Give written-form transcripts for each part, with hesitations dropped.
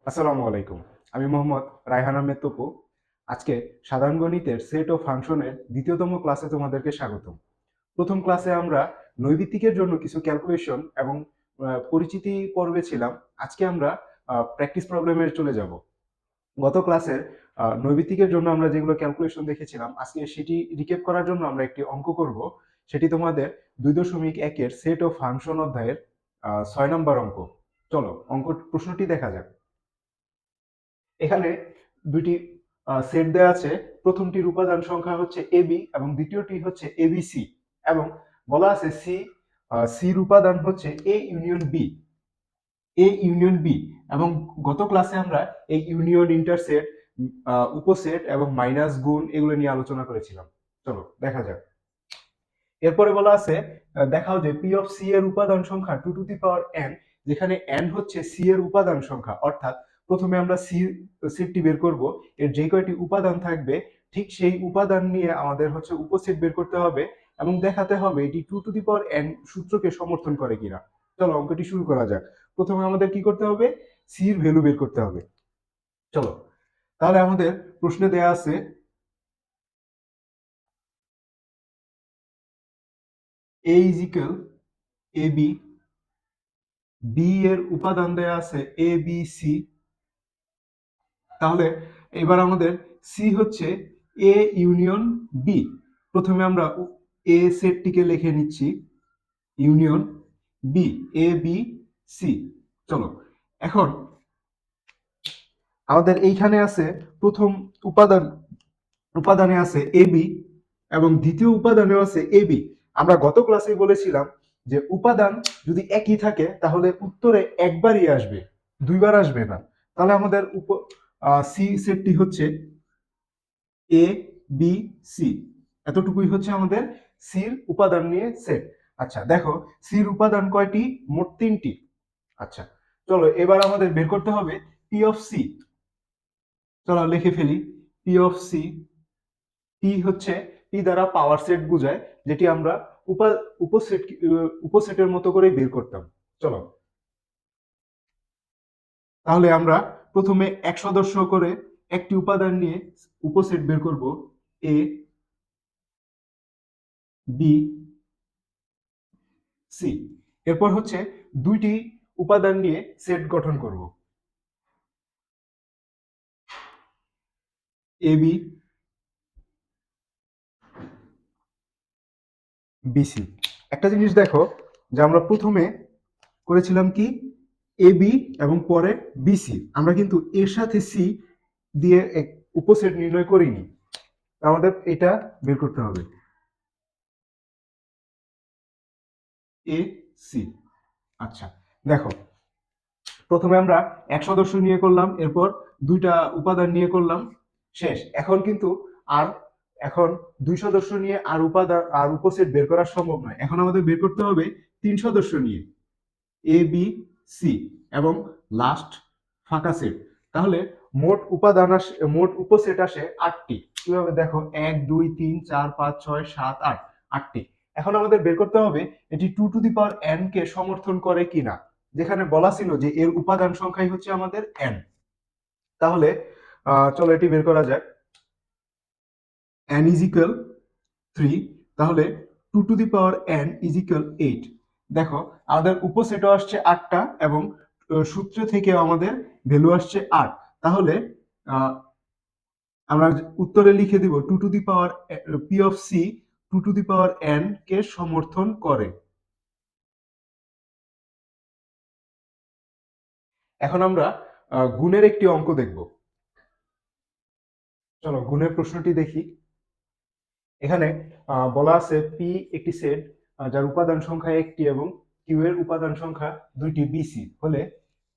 আসসালামু আলাইকুম। আমি মোহাম্মদ রায়হান আহমেদ তপু। আজকে সাধারণ গণিতের সেট ও ফাংশনের দ্বিতীয়তম ক্লাসে তোমাদেরকে স্বাগতম। প্রথম ক্লাসে আমরা নৈবিত্তিকের জন্য কিছু ক্যালকুলেশন এবং পরিচিতি পর্বে ছিলাম। আজকে আমরা প্র্যাকটিস প্রবলেমে চলে যাব। গত ক্লাসের নৈবিত্তিকের জন্য আমরা যেগুলো ক্যালকুলেশন দেখেছিলাম, আজকে সেটি রিক্যাপ করার জন্য আমরা একটি অঙ্ক করব। সেটি তোমাদের 2.1-এর সেট ও ফাংশন অধ্যায়ের 6 নম্বর অঙ্ক। চলো অঙ্ক প্রশ্নটি দেখা যাক। এখানে দুইটি সেট দেওয়া আছে। প্রথমটির উপাদান সংখ্যা হচ্ছে এবি এবং দ্বিতীয়টি হচ্ছে এবিসি, এবং বলা আছে সির উপাদান হচ্ছে এ ইউনিয়ন বি। এবং গত ক্লাসে আমরা এই ইউনিয়ন, ইন্টারসেট, উপসেট এবং মাইনাস, গুণ এগুলো নিয়ে আলোচনা করেছিলাম। চলো দেখা যাক। এরপরে বলা আছে দেখাও যে পি অফ সি এর উপাদান সংখ্যা 2n, যেখানে n হচ্ছে সি এর উপাদান সংখ্যা। অর্থাৎ প্রথমে আমরা সেটটি বের করব। এর যে কয়টি উপাদান থাকবে ঠিক সেই উপাদান নিয়ে আমাদের হচ্ছে উপসেট বের করতে হবে এবং দেখাতে হবে এটি 2n সূত্রকে সমর্থন করে কিনা। চলো অঙ্কটি শুরু করা যাক। প্রথমে আমাদের কি করতে হবে? সি এর ভ্যালু বের করতে হবে। চলো, তাহলে আমাদের প্রশ্নে দেয়া আছে a is equal A B, B এর উপাদান দেয়া আছে এ বি সি। তাহলে এবার আমাদের সি হচ্ছে এ ইউনিয়ন বি। প্রথমে আমরা এ সেটটিকে লিখে নিচ্ছি, union B, A B C. চলো, এখন আমাদের এইখানে আছে প্রথম উপাদানে আছে এবি এবং দ্বিতীয় উপাদানেও আছে এবি। আমরা গত ক্লাসে বলেছিলাম যে উপাদান যদি একই থাকে তাহলে উত্তরে একবারই আসবে, দুইবার আসবে না। তাহলে আমাদের সি সেটটি হচ্ছে এ বি সি। এতটুকুই হচ্ছে আমাদের সির উপাদান নিয়ে সেট। আচ্ছা দেখো, সির উপাদান কয়টি? মোট 3টি। আচ্ছা চলো, এবার আমাদের বের করতে হবে পি অফ সি। চলো লিখে ফেলি। পি অফ সি, পি হচ্ছে পি দ্বারা পাওয়ার সেট বোঝায়, যেটি আমরা উপসেটের মতো করেই বের করতাম। চলো, তাহলে আমরা প্রথমে এক সদস্য করে একটি উপাদান নিয়ে উপসেট বের করব। A B C. এরপর হচ্ছে দুইটি উপাদান নিয়ে সেট গঠন করব, এ বি বিসি। একটা জিনিস দেখো, যে আমরা প্রথমে করেছিলাম কি এ বি এবং পরে বিসি, আমরা কিন্তু এর সাথে সি দিয়ে এক উপসেট নির্ণয় করিনি। আমাদের এটা বের করতে হবে, এ সি। আচ্ছা দেখো, প্রথমে আমরা এক সদস্য নিয়ে করলাম, এরপর দুইটা উপাদান নিয়ে করলাম, শেষ। এখন কিন্তু আর এখন দুই সদস্য নিয়ে আর উপাদান আর উপসেট বের করা সম্ভব নয়। এখন আমাদের বের করতে হবে 3 সদস্য নিয়ে, এ বি সি এবং লাস্ট ফাঁকা সেট। তাহলে মোট উপসেট আসে 8টি। কিভাবে? দেখো, 1 2 3 4 5 6 7 8, 8টি। এখন আমাদের বের করতে হবে এটি 2n কে সমর্থন করে কিনা, যেখানে বলা ছিল যে এর উপাদান সংখ্যাই হচ্ছে আমাদের n। তাহলে চলো এটি বের করা যাক। n ইজ ইকুয়াল 3, তাহলে 2n ইজ ইকুয়াল 8। দেখো, আমাদের উপসেটও আসছে 8টা এবং সূত্র থেকে আমাদের ভ্যালু আসছে 8। তাহলে আমরা উত্তরে লিখে দিব পি অফ সি 2n কে সমর্থন করে। এখন আমরা গুণের একটি অঙ্ক দেখব। চলো গুণের প্রশ্নটি দেখি। এখানে বলা আছে পি একটি সেট যার উপাদান সংখ্যা 1টি এবং কিউ এর উপাদান সংখ্যা 2টি বিসি হলে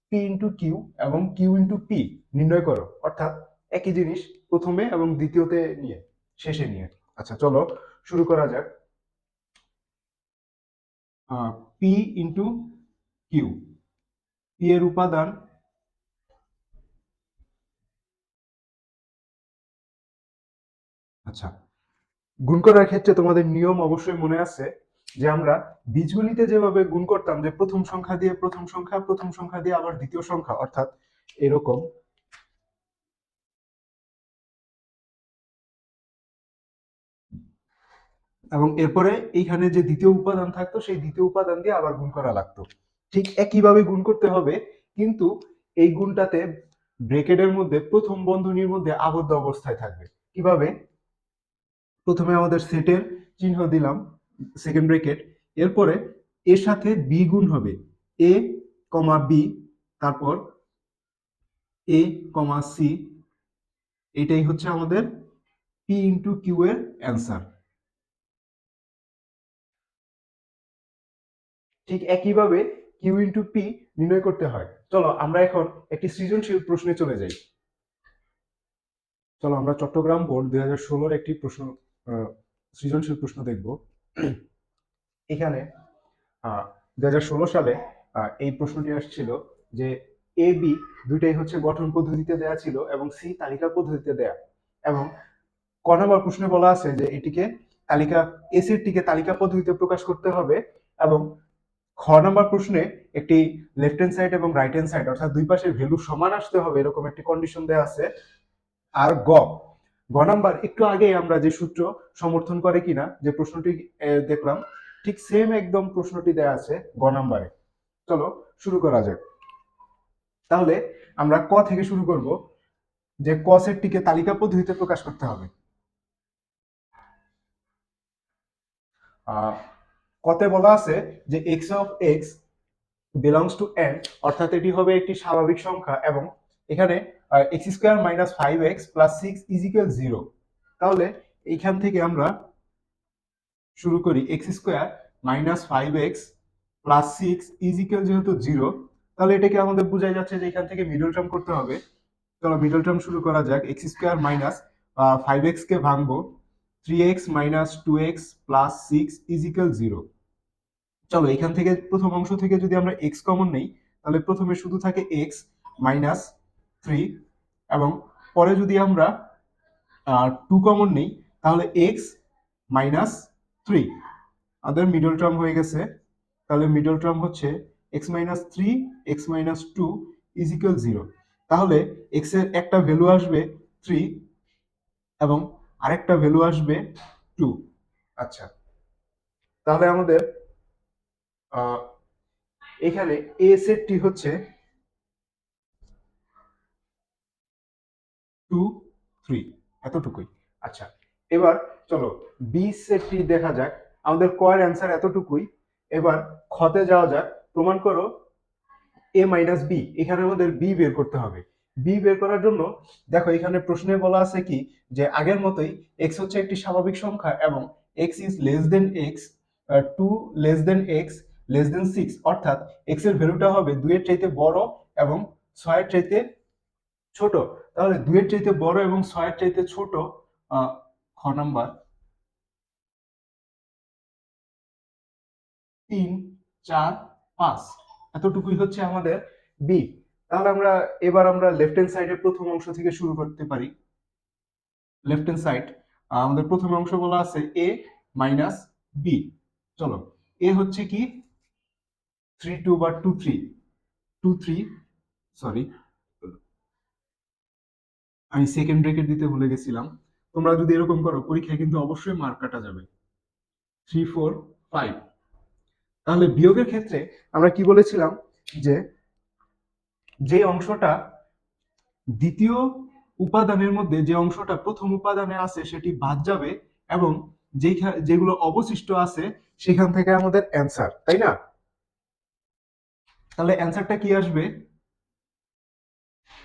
পি ইন্টু কিউ এবং কিউ ইন্টু পি নির্ণয় করো। অর্থাৎ একই জিনিস প্রথমে এবং দ্বিতীয়তে নিয়ে, শেষে নিয়ে। আচ্ছা চলো শুরু করা যাক। পি ইন্টু কিউ, পি এর উপাদান আচ্ছা, গুণ করার ক্ষেত্রে তোমাদের নিয়ম অবশ্যই মনে আছে যে আমরা বীজগণিতে যেভাবে গুণ করতাম, যে প্রথম সংখ্যা দিয়ে প্রথম সংখ্যা, প্রথম সংখ্যা দিয়ে আবার দ্বিতীয় সংখ্যা, অর্থাৎ এরকম, এবং এরপরে এইখানে যে দ্বিতীয় উপাদান থাকতো সেই দ্বিতীয় উপাদান দিয়ে আবার গুণ করা লাগতো। ঠিক একইভাবে গুণ করতে হবে, কিন্তু এই গুণটাতে ব্রেকেটের মধ্যে প্রথম বন্ধনীর মধ্যে আবদ্ধ অবস্থায় থাকবে। কিভাবে? প্রথমে আমাদের সেটের চিহ্ন দিলাম, সেকেন্ড ব্রেকেট, এরপরে এর সাথে বি গুণ হবে, এ কমা বি, তারপর এ কমা সি, এটাই হচ্ছে আমাদের পি ইন্টু কিউ এর অ্যান্সার। ঠিক একইভাবে কিউ ইন্টু পি নির্ণয় করতে হয়। চলো আমরা এখন একটি সৃজনশীল প্রশ্নে চলে যাই। চলো আমরা চট্টগ্রাম বোর্ড 2016-র একটি প্রশ্ন, সৃজনশীল প্রশ্ন দেখব। এখানে 2016 সালে এই প্রশ্নটি আসছিল যে এ বি দুইটাই হচ্ছে গঠন পদ্ধতিতে দেয়া ছিল এবং সি তালিকা পদ্ধতিতে দেয়া, এবং ক নম্বর প্রশ্নে বলা আছে যে এটিকে তালিকা, এসিটিকে তালিকা পদ্ধতিতে প্রকাশ করতে হবে, এবং খ নাম্বার প্রশ্নে একটি লেফট হ্যান্ড সাইড এবং রাইট হ্যান্ড সাইড অর্থাৎ দুই পাশের ভ্যালু সমান আসতে হবে এরকম একটি কন্ডিশন দেওয়া আছে। আর গ গ নাম্বার একটু আগে আমরা যে সূত্র সমর্থন করে কিনা যে প্রশ্নটি দেখলাম, ঠিক সেম একদম প্রশ্নটি দেওয়া আছে গ নাম্বারে। চলো শুরু করা যাক। তাহলে আমরা ক থেকে শুরু করব, যে ক সেটটিকে তালিকা পদ্ধতিতে প্রকাশ করতে হবে। কতে বলা আছে যে x of x belongs to n, অর্থাৎ এটি হবে একটি স্বাভাবিক সংখ্যা, এবং এখানে x square minus five x plus six is equal zero. তাহলে এইখান থেকে আমরা শুরু করি, x square minus five x plus six is equal যেহেতু জিরো, তাহলে এটাকে আমাদের বোঝাই যাচ্ছে যে এখান থেকে মিডল টার্ম করতে হবে। চলো মিডল টার্ম শুরু করা যাক। X square minus five X কে ভাঙবো, three x minus two X plus six is equal zero. চলো এখান থেকে প্রথম অংশ থেকে যদি আমরা এক্স কমন নেই, তাহলে প্রথমে শুধু থাকে এক্স মাইনাস থ্রি, এবং পরে যদি আমরা টু কমন নেই তাহলে এক্স মাইনাস থ্রি, আমাদের মিডল টার্ম হয়ে গেছে। তাহলে মিডল টার্ম হচ্ছে x minus three x minus two is equal zero. তাহলে এক্স এর একটা ভ্যালু আসবে থ্রি এবং আরেকটা ভ্যালু আসবে টু। আচ্ছা, তাহলে আমাদের এখানে এ সেটটি হচ্ছে টু থ্রি, এতটুকুই। আচ্ছা, এবার চলো বি সেটটি দেখা যাক। আমাদের কয়ের অ্যান্সার এতটুকুই। এবার খতে যাওয়া যাক। প্রমাণ করো এ মাইনাস বি, এখানে আমাদের বি বের করতে হবে। বি বের করার জন্য দেখো এখানে প্রশ্নে বলা আছে কি, যে আগের মতোই এক্স হচ্ছে একটি স্বাভাবিক সংখ্যা এবং x is less than x, two less than x less than six, অর্থাৎ এক্স এর ভ্যালুটা হবে দুইয়ের চাইতে বড় এবং ছয়ের চাইতে ছোট। তাহলে দুইয়ের চাইতে বড় এবং ছয়ের চাইতে ছোট, খ নাম্বার তিন চার পাঁচ, এতটুকুই হচ্ছে আমাদের বি। তাহলে আমরা এবার আমরা লেফট হ্যান্ড সাইডের প্রথম অংশ থেকে শুরু করতে পারি। লেফট হ্যান্ড সাইড আমাদের প্রথম অংশ বলা আছে এ মাইনাস বি। চলো এ হচ্ছে কি থ্রি টু বা two three, two three, sorry আমি সেকেন্ড ব্রেকেট দিতে ভুলে গেছিলাম। তোমরা যদি এরকম করো পরীক্ষায় কিন্তু অবশ্যই মার্ক কাটা যাবে। Three four five. তাহলে বিয়োগের ক্ষেত্রে আমরা কি বলেছিলাম, যে যে অংশটা দ্বিতীয় উপাদানের মধ্যে যে অংশটা প্রথম উপাদানে আছে সেটি বাদ যাবে, এবং যেগুলো অবশিষ্ট আছে সেখান থেকে আমাদের অ্যান্সার, তাই না? তাহলে অ্যান্সারটা কি আসবে?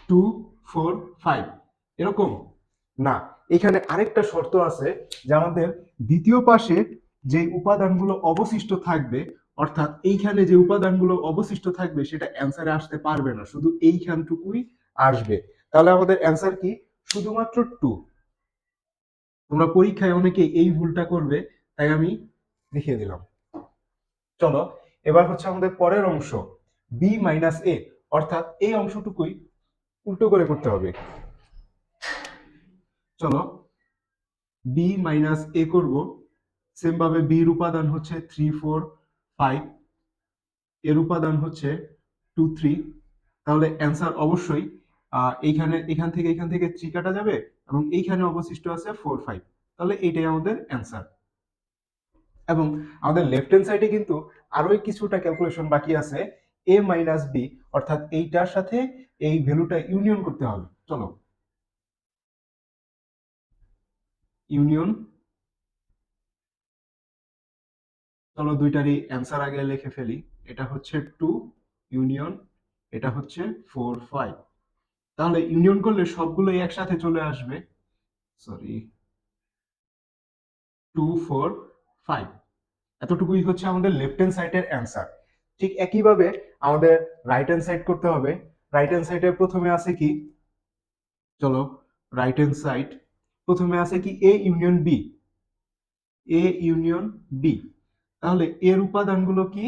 টু ফোর ফাইভ, এরকম না। এখানে আরেকটা শর্ত আছে, যে আমাদের দ্বিতীয় পাশে যে উপাদানগুলো অবশিষ্ট থাকবে, অর্থাৎ এইখানে যে উপাদানগুলো অবশিষ্ট থাকবে সেটা অ্যান্সারে আসতে পারবে না, শুধু এইখানটুকুই আসবে। তাহলে আমাদের অ্যান্সার কি? শুধুমাত্র টু। তোমরা পরীক্ষায় অনেকে এই ভুলটা করবে, তাই আমি দেখিয়ে দিলাম। চলো এবার হচ্ছে আমাদের পরের অংশ বি মাইনাস এ, অর্থাৎ এই অংশটুকুই উল্টো করে করতে হবে। চলো বি মাইনাস এ করব। সেম ভাবে বির উপাদান হচ্ছে থ্রি ফোর ফাইভ, এর উপাদান হচ্ছে টু থ্রি। তাহলে অ্যান্সার অবশ্যই এখান থেকে 3 কাটা যাবে এবং এইখানে অবশিষ্ট আছে 4 5। তাহলে এইটাই আমাদের অ্যান্সার। এবং আমাদের লেফট হ্যান্ড সাইডে কিন্তু আরো কিছুটা ক্যালকুলেশন বাকি আছে। a মাইনাস বি, অর্থাৎ এইটার সাথে এই ভ্যালুটা ইউনিয়ন করতে হবে। চলো, ইউনিয়ন, চলো দুইটারই অ্যান্সার আগে লিখে ফেলি। এটা হচ্ছে 2 ইউনিয়ন, এটা হচ্ছে 4 5। তাহলে ইউনিয়ন করলে সবগুলোই একসাথে চলে আসবে। সরি, 2 4 5, এতটুকুই হচ্ছে আমাদের লেফট হ্যান্ড সাইডের অ্যান্সার। ঠিক একইভাবে আমাদের রাইট হ্যান্ড সাইড করতে হবে। রাইট হ্যান্ড সাইডে প্রথমে আছে কি, চলো, রাইট হ্যান্ড সাইড প্রথমে আছে কি A union B, A union B. তাহলে এর উপাদানগুলো কি?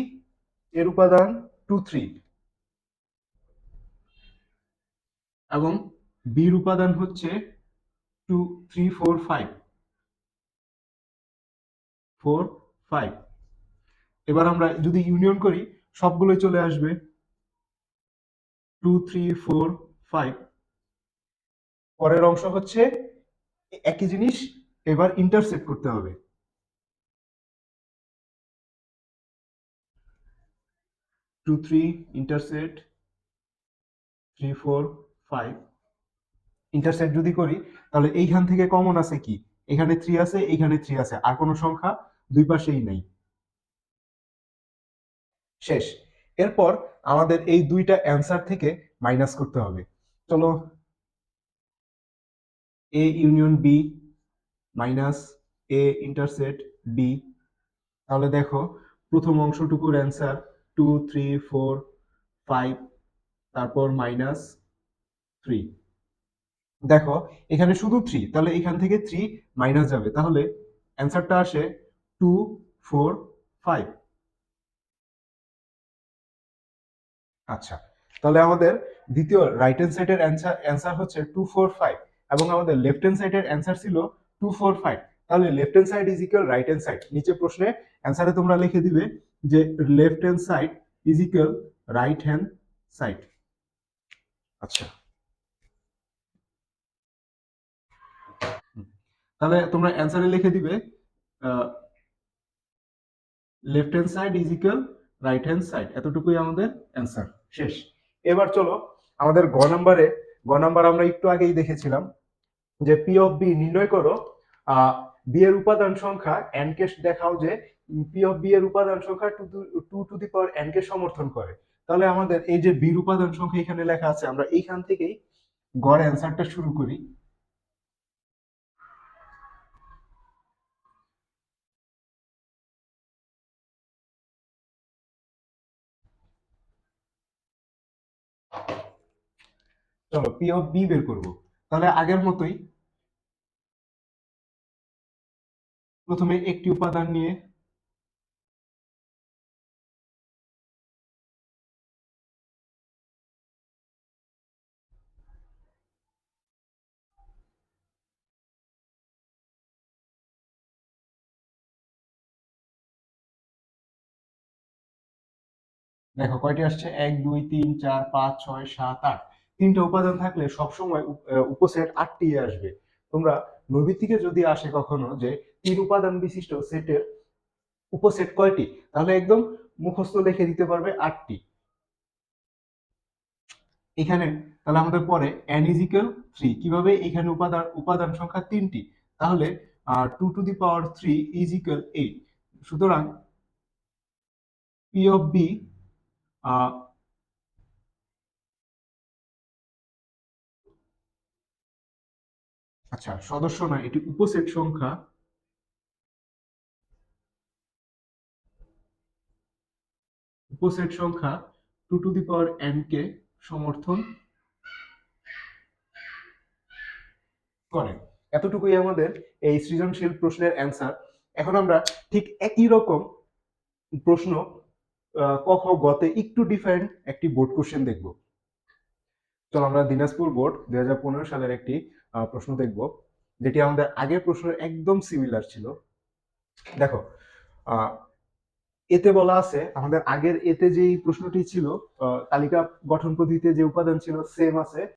এর উপাদান 2 3 এবং বির উপাদান হচ্ছে 2 3 4 5 4 5। এবার আমরা যদি ইউনিয়ন করি সবগুলোই চলে আসবে 2 3 4 5। পরের অংশ হচ্ছে একই জিনিস, এবার ইন্টারসেক্ট করতে হবে। 2 3 ইন্টারসেক্ট 3 4 5। ইন্টারসেক্ট যদি করি তাহলে এইখান থেকে কমন আছে কি, এখানে 3 আছে, এখানে 3 আছে, আর কোনো সংখ্যা দুই পাশেই নাই। শেষ। এরপর আমাদের এই দুইটা অ্যান্সার থেকে মাইনাস করতে হবে। চলো, A union B minus A intersect B. তাহলে দেখো প্রথম অংশটুকুর অ্যান্সার 2 3 4 5, তারপর মাইনাস 3। দেখো এখানে শুধু 3, তাহলে এখান থেকে 3 মাইনাস যাবে, তাহলে অ্যান্সারটা আসে 2 4 5। আচ্ছা, তাহলে আমাদের দ্বিতীয় রাইট হ্যান্ড সাইডের অ্যান্সার হচ্ছে 2 4 5 এবং আমাদের লেফট হ্যান্ড সাইডের অ্যান্সার ছিল 2 4 5। তাহলে left hand side is equal right hand side. নিচে প্রশ্নে অ্যান্সারে তোমরা লিখে দিবে যে left hand side is equal right hand side. আচ্ছা, তাহলে তোমরা অ্যান্সারে লিখে দিবে left hand side is equal right hand side. এতটুকুই আমাদের অ্যান্সার। শেষ। এবার চলো আমাদের গ নাম্বার আমরা একটু আগেই দেখেছিলাম যে পি অফ বি নির্ণয় করো। বি এর উপাদান সংখ্যা এন কে দেখাও যে পি অফ বি এর উপাদান সংখ্যা 2 to the power N K সমর্থন করে। তাহলে আমাদের এই যে বির উপাদান সংখ্যা এখানে লেখা আছে, আমরা এইখান থেকেই গড় অ্যান্সারটা শুরু করি। চলো পি অফ বি বের করব। তাহলে আগের মতোই প্রথমে একটি উপাদান নিয়ে দেখো কয়টি আসছে, 1 2 3 4 5 6 7 8। তিনটা উপাদান থাকলে সবসময় উপসেট 8টি আসবে। তোমরা নৈবিত্তিকে যদি আসে কখনো যে তিন উপাদান বিশিষ্ট সেটের উপসেট কয়টি, তাহলে একদম মুখস্থ লিখে দিতে পারবে 8টি। এখানে তাহলে আমাদের পরে n ইজ ইকুয়াল 3, কিভাবে এখানে উপাদান সংখ্যা 3টি, তাহলে 2 to the power 3 is equal 8। সুতরাং পি অফ বি, আচ্ছা সদস্য না, এটি উপসেট সংখ্যা, উপসেট সংখ্যা 2 টু দি পাওয়ার n কে সমর্থন করে। এতটুকুই আমাদের এই সৃজনশীল প্রশ্নের অ্যান্সার। এখন আমরা ঠিক একই রকম প্রশ্ন ক খ গতে একটু ডিফারেন্ট একটি বোর্ড কোশ্চেন দেখব। চলো আমরা দিনাজপুর বোর্ড 2015 সালের একটি প্রশ্ন দেখব, যেটি আমাদের আগের প্রশ্নের একদম সিমিলার ছিল। দেখো আহ, এতে বলা আছে, আমাদের আগের এতে যেই প্রশ্নটি ছিল তালিকা গঠন পদ্ধতিতে যে উপাদান ছিল সেম আছে,